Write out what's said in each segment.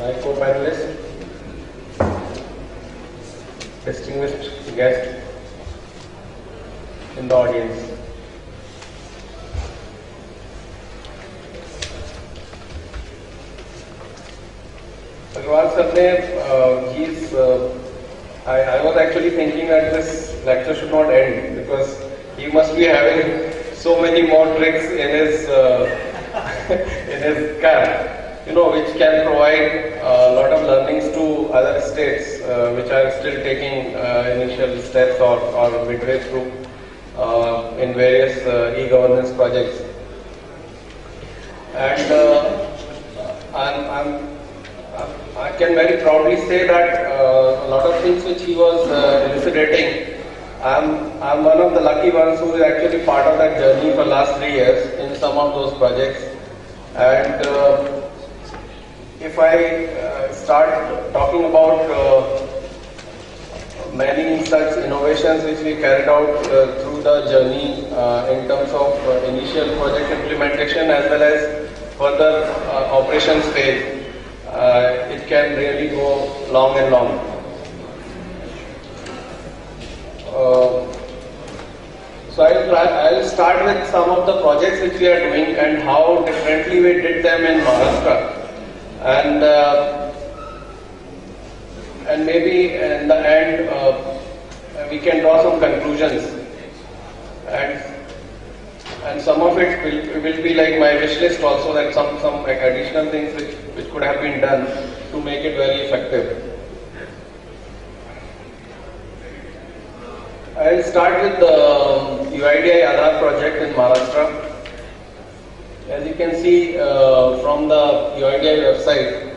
my co-panelists, distinguished guests in the audience. Agarwal sir, I was actually thinking that this lecture should not end because he must be having so many more tricks in his in his cap, which can provide a lot of learnings to other states which are still taking initial steps or midway through in various e-governance projects. And I can very proudly say that a lot of things which he was elucidating, I'm one of the lucky ones who is actually part of that journey for last 3 years in some of those projects. And if I start talking about many such innovations which we carried out through the journey in terms of initial project implementation as well as further operations phase, it can really go long and long. So I'll start with some of the projects which we are doing and how differently we did them in Maharashtra, and maybe in the end we can draw some conclusions, and some of it will be like my wish list also, that some additional things which could have been done to make it very effective. I'll start with the UIDAI Aadhaar project in Maharashtra. As you can see from the UIDAI website,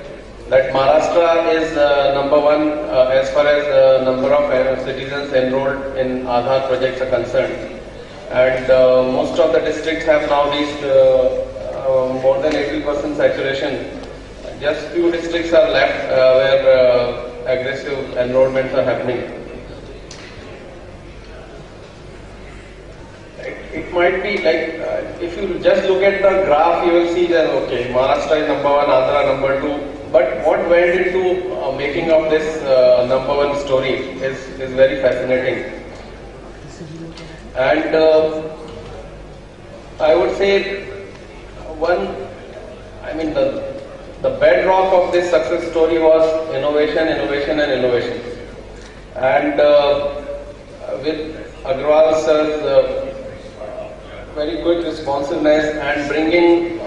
that Maharashtra is number one as far as number of citizens enrolled in Aadhaar projects are concerned. And most of the districts have now reached more than 80% saturation. Just few districts are left where aggressive enrollments are happening. It might be like, if you just look at the graph, you will see that, okay, Maharashtra is number one, Andhra number two. But what went into making of this number one story is very fascinating. And I would say the bedrock of this success story was innovation, innovation and innovation. And with Agarwal sir's very quick responsiveness and bringing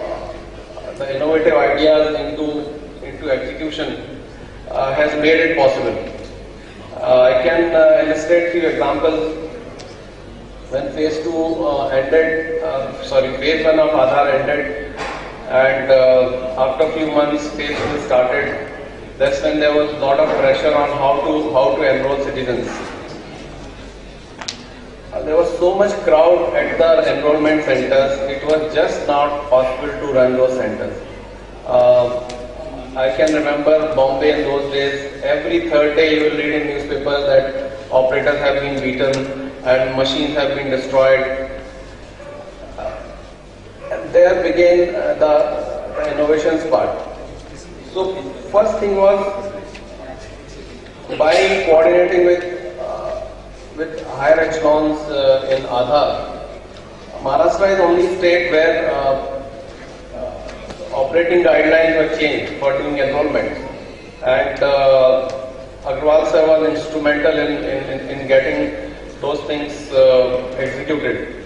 the innovative ideas into execution has made it possible. I can illustrate few examples. When phase 2 ended, phase 1 of Aadhaar ended, and after a few months phase 2 started. That's when there was a lot of pressure on how to enroll citizens. There was so much crowd at the enrollment centers, it was just not possible to run those centers. I can remember Bombay in those days. Every third day you will read in newspapers that operators have been beaten and machines have been destroyed. And there began the innovations part. So first thing was, by coordinating with higher echelons in Aadhaar, Maharashtra is the only state where operating guidelines were changed for doing enrollment. And Agarwal sir was instrumental in getting those things executed.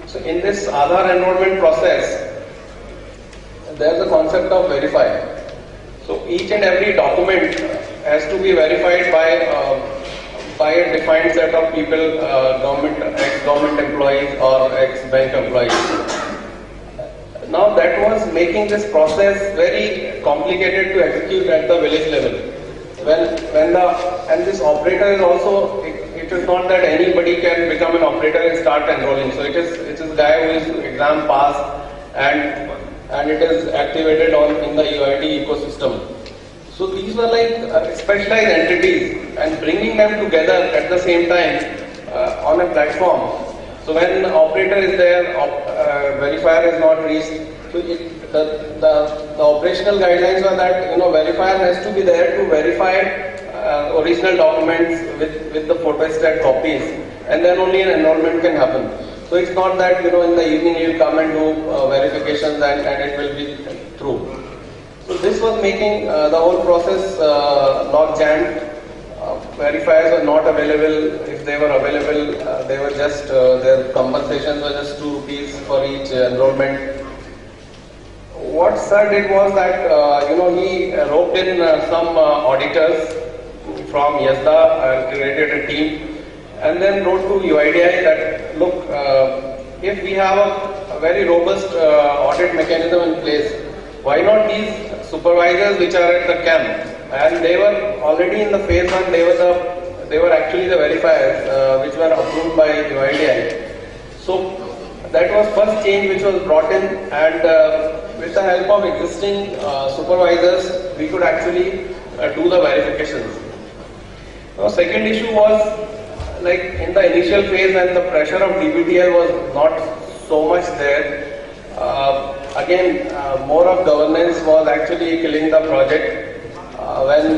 So in this Aadhaar enrollment process, there is a concept of verify. So each and every document has to be verified by a defined set of people, ex-government employees or ex-bank employees. Now that was making this process very complicated to execute at the village level. And this operator is also, it is not that anybody can become an operator and start enrolling. So it is a guy who is exam passed and it is activated in the UID ecosystem. So these were like specialized entities, and bringing them together at the same time on a platform. So when operator is there, verifier is not reached, so the operational guidelines were that verifier has to be there to verify original documents with the photostat copies, and then only an enrollment can happen. So it's not that in the evening you will come and do verifications and it will be through. So this was making the whole process log jammed. Verifiers were not available. If they were available, they were just their compensations were just 2 rupees for each enrollment. What sir did was that he roped in some auditors from YESDA and created a team, and then wrote to UIDAI that look, if we have a very robust audit mechanism in place, why not these supervisors which are at the camp? And they were already in the phase 1. They were actually the verifiers which were approved by UIDAI. So that was first change which was brought in, and with the help of existing supervisors, we could actually do the verifications. Now, second issue was like in the initial phase when the pressure of DBTL was not so much there. Again, more of governance was actually killing the project. When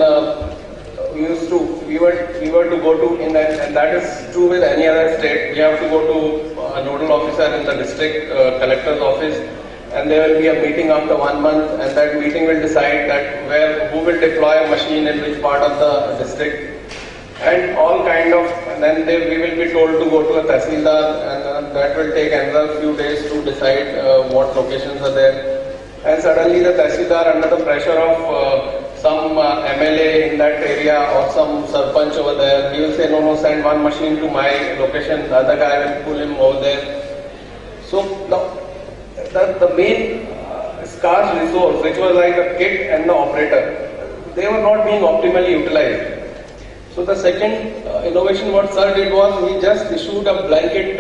we were to go to, and that is true with any other state, we have to go to a nodal officer in the district collector's office, and there will be a meeting after 1 month, and that meeting will decide that who will deploy a machine in which part of the district, and all kind of, and then we will be told to go to a Tahsildar, and that will take another few days to decide what locations are there. And suddenly the Tahsildar, under the pressure of some MLA in that area or some Sarpanch over there, he will say, no, send one machine to my location, the other guy will pull him over there. So the main scarce resource, which was like the kit and the operator, they were not being optimally utilized. So the second innovation what sir did was he just issued a blanket,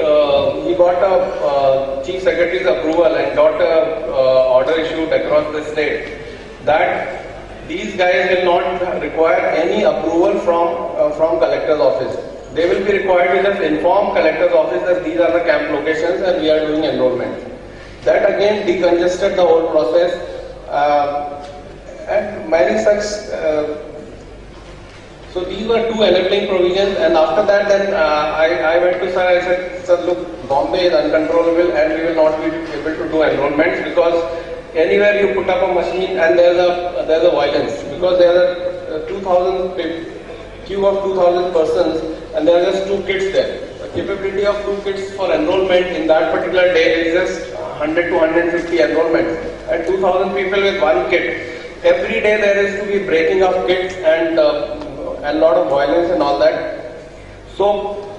he got a chief secretary's approval and got a order issued across the state that these guys will not require any approval from collector's office. They will be required to just inform collector's office that these are the camp locations and we are doing enrollment. That again decongested the whole process, and many such. So these were 2 enabling provisions, and after that then I went to sir, I said, sir look, Bombay is uncontrollable and we will not be able to do enrollments, because anywhere you put up a machine and there's a violence, because there are 2,000 queue of 2,000 persons and there are just 2 kits there. The capability of 2 kits for enrollment in that particular day is just 100 to 150 enrollments, and 2,000 people with 1 kit. Every day there is to be breaking of kits and a lot of violence and all that. So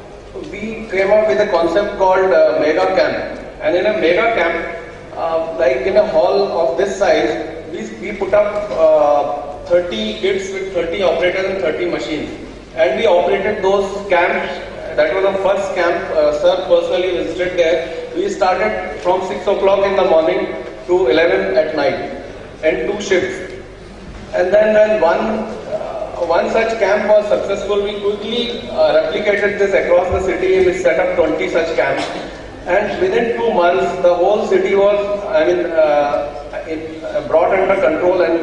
we came up with a concept called mega camp, and in a mega camp, like in a hall of this size, we put up 30 kits with 30 operators and 30 machines, and we operated those camps. That was the first camp sir personally visited there. We started from 6 o'clock in the morning to 11 at night, and 2 shifts. And then when one such camp was successful, we quickly replicated this across the city. We set up 20 such camps, and within 2 months the whole city was, brought under control. And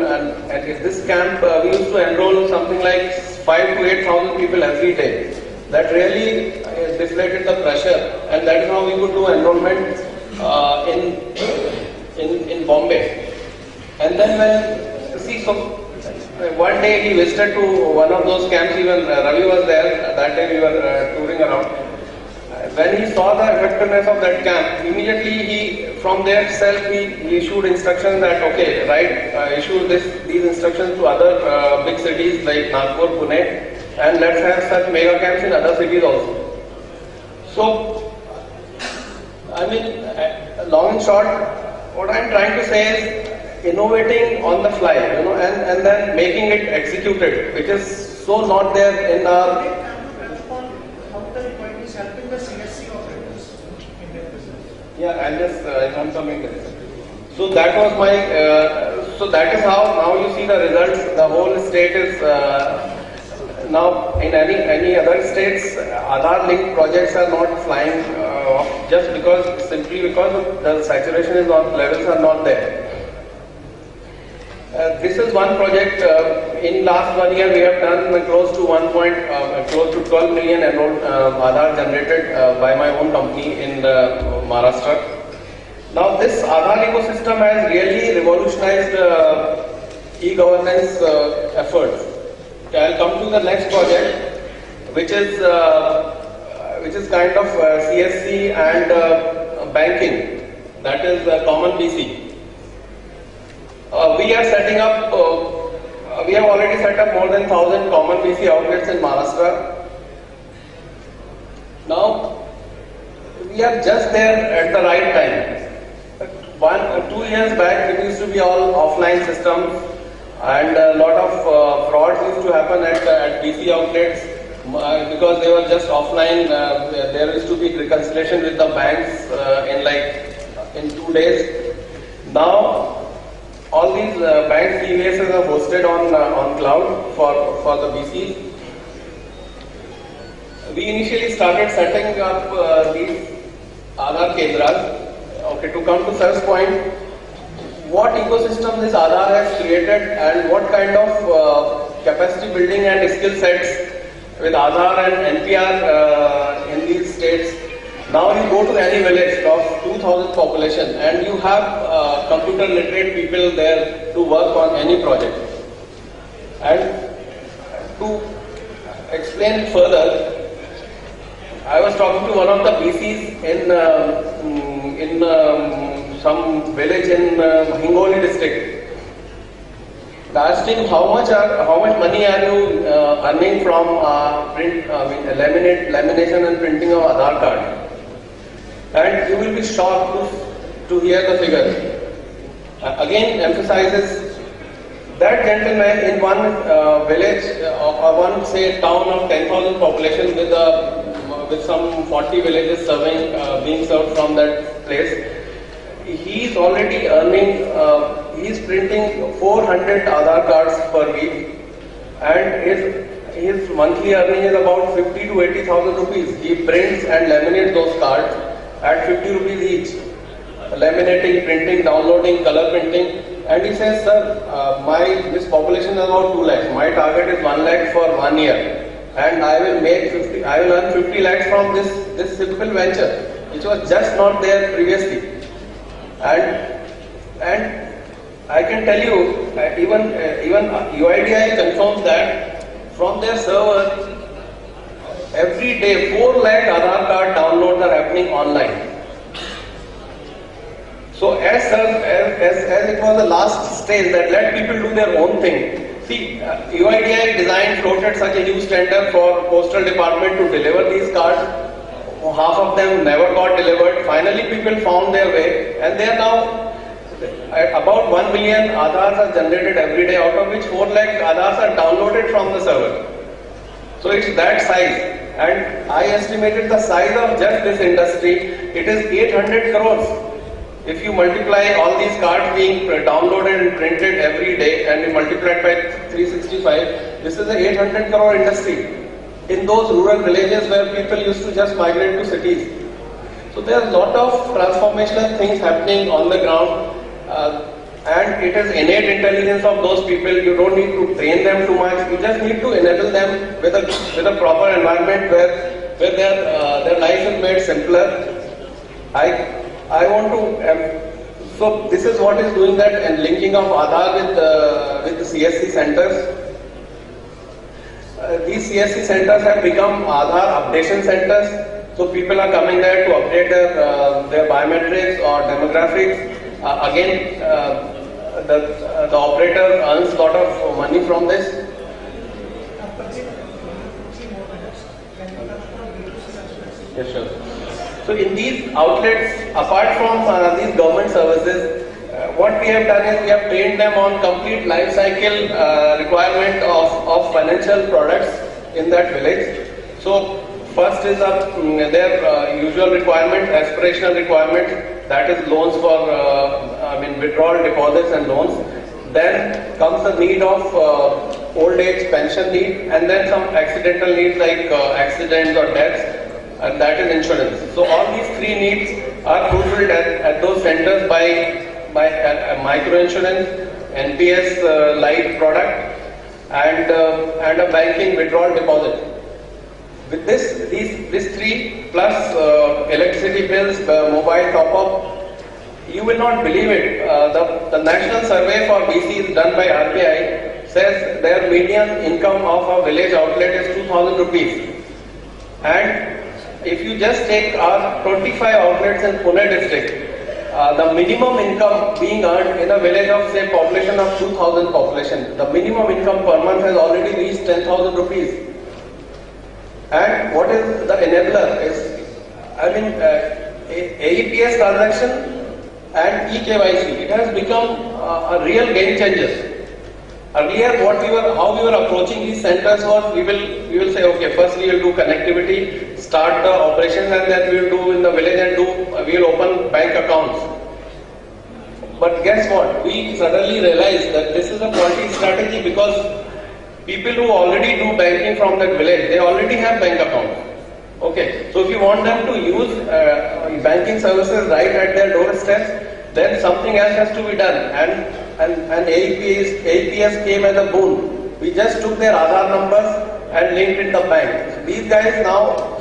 in this camp we used to enroll something like 5,000 to 8,000 people every day. That really deflated the pressure, and that is how we could do enrollment in Bombay. And then one day he visited to one of those camps, even Ravi was there, that day we were touring around. When he saw the effectiveness of that camp, immediately from there itself he issued instructions that, okay, issue these instructions to other big cities like Nagpur, Pune, and let's have such mega camps in other cities also. So, long and short, what I'm trying to say is, innovating on the fly, and then making it executed, which is so not there in our. Is helping the CSC operators in their business. Yeah, I'll just I'm coming there. So that was my. So that is how now you see the results. The whole state is now in any other states, Aadhaar linked projects are not flying simply because the saturation is not, levels are not there. this is one project. In last 1 year, we have done close to 12 million enrolled Aadhaar generated by my own company in Maharashtra. Now, this Aadhaar ecosystem has really revolutionized e-governance efforts. I'll come to the next project, which is kind of CSC and banking. That is Common BC. We are setting up. We have already set up more than 1,000 Common BC outlets in Maharashtra. Now, we are just there at the right time. 2 years back, it used to be all offline systems, and a lot of frauds used to happen at BC outlets because they were just offline. There used to be reconciliation with the banks in 2 days. Now, all these bank CVSs are hosted on cloud for the BCs. We initially started setting up these Aadhaar Kendras. Okay, to come to Sir's point, what ecosystem this Aadhaar has created and what kind of capacity building and skill sets with Aadhaar and NPR in these states. Now you go to any village of 2,000 population and you have computer literate people there to work on any project. And to explain it further, I was talking to one of the BCs in some village in Hingoli district. I asked him how much money are you earning from lamination and printing of Aadhaar card, and you will be shocked to hear the figure. Again, emphasizes that gentleman in one village or one town of 10,000 population with some 40 villages being served from that place. He is already earning. He is printing 400 Aadhaar cards per week, and his monthly earning is about 50 to 80,000 rupees. He prints and laminates those cards at 50 rupees each. Laminating, printing, downloading, color printing, and he says, "Sir, this population is about 2 lakhs. My target is 1 lakh for 1 year, and I will earn 50 lakhs from this simple venture, which was just not there previously." And I can tell you, even UIDAI confirms that from their server, every day 4 lakh Aadhaar card downloads are happening online. So as it was the last stage that let people do their own thing. See, UIDAI floated such a huge tender for postal department to deliver these cards. Half of them never got delivered. Finally, people found their way, and they are now about 1 million Aadhaars are generated every day, out of which 4 lakh Aadhaars are downloaded from the server. So it's that size, and I estimated the size of just this industry. It is 800 crores. If you multiply all these cards being downloaded and printed every day, and you multiply it by 365, this is an 800 crore industry in those rural villages where people used to just migrate to cities. So there are a lot of transformational things happening on the ground, and it is innate intelligence of those people. You don't need to train them too much. You just need to enable them with a proper environment where their life is made simpler. I want to. So this is what is doing that, and linking of Aadhaar with the CSC centers. These CSC centers have become Aadhaar updation centers. So people are coming there to update their biometrics or demographics. Again, the operator earns a lot of money from this. Yes, sure. So in these outlets, apart from these government services, what we have done is we have trained them on complete life cycle requirement of financial products in that village. So first is their usual requirement, aspirational requirement, that is loans for withdrawal deposits and loans. Then comes the need of old age pension need, and then some accidental needs like accidents or deaths, and that is insurance. So all these three needs are fulfilled at those centers by micro insurance, NPS Lite product, and a banking withdrawal deposit. With these three plus electricity bills, mobile top-up, you will not believe it. The national survey for BC done by RBI says their median income of a village outlet is 2,000 rupees. And if you just take our 25 outlets in Pune district, the minimum income being earned in a village of say population of 2,000 population, the minimum income per month has already reached 10,000 rupees. And what is the enabler is, AEPS transaction and eKYC. It has become a real game changer. Earlier, how we were approaching these centers was we will say, okay, first we will do connectivity, start the operations, and then we will do in the village and we will open bank accounts. But guess what? We suddenly realized that this is a faulty strategy because people who already do banking from that village, they already have bank accounts. Okay, so if you want them to use banking services right at their doorsteps, then something else has to be done. And AEPS came as a boon. We just took their Aadhaar numbers and linked it to the bank. So these guys now,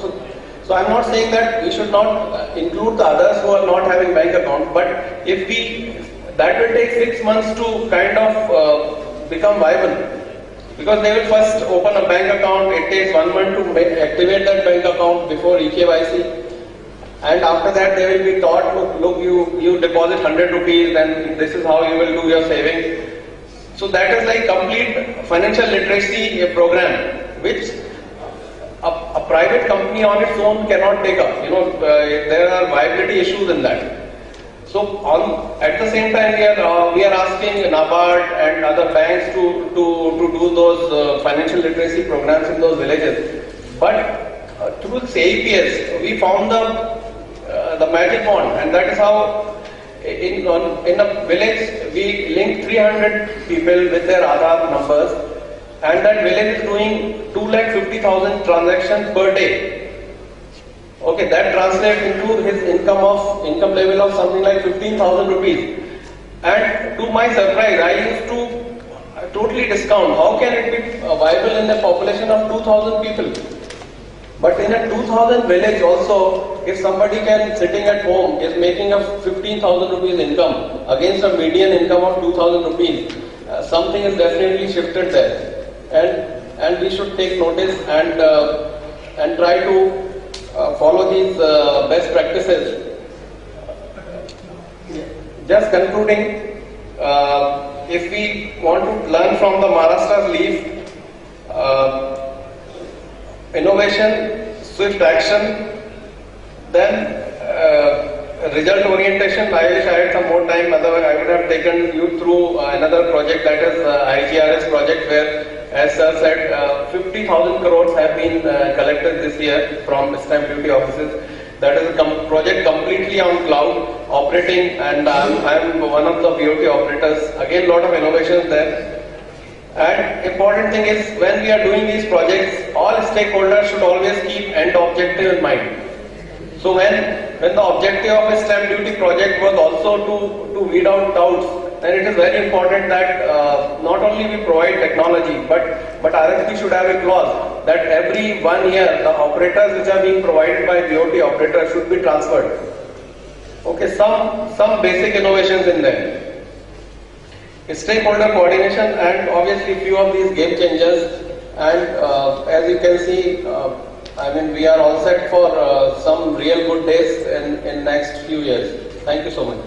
so I'm not saying that we should not include the others who are not having bank account, but that will take 6 months to kind of become viable. Because they will first open a bank account, it takes 1 month to activate that bank account before eKYC. And after that they will be taught, look, you deposit 100 rupees, then this is how you will do your saving. So that is like complete financial literacy program, which a private company on its own cannot take up. There are viability issues in that. So at the same time we are asking NABARD and other banks to do those financial literacy programs in those villages. But through this AEPS, we found the magic wand, and that is how in a village we link 300 people with their Aadhaar numbers, and that village is doing 250,000 transactions per day. Okay, that translates into his income level of something like 15,000 rupees. And to my surprise, I used to totally discount. How can it be viable in a population of 2,000 people? But in a 2,000 village also, if somebody sitting at home is making a 15,000 rupees income against a median income of 2,000 rupees, something is definitely shifted there. And we should take notice and try to follow these best practices. Just concluding, if we want to learn from the Maharashtra's leaf, innovation, swift action, then result orientation. I wish I had some more time, otherwise I would have taken you through another project, that is IGRS project, where, as sir said, 50,000 crores have been collected this year from stamp duty offices. That is a project completely on cloud, operating, and I'm one of the BOT operators. Again, lot of innovations there. And important thing is, when we are doing these projects, all stakeholders should always keep end objective in mind. So when the objective of a stamp duty project was also to weed out doubts, then it is very important that not only we provide technology, but RFP should have a clause that every 1 year the operators which are being provided by BOT operators should be transferred. Okay, some basic innovations in there. Stakeholder coordination, and obviously few of these game changers, and as you can see, we are all set for some real good days in next few years. Thank you so much.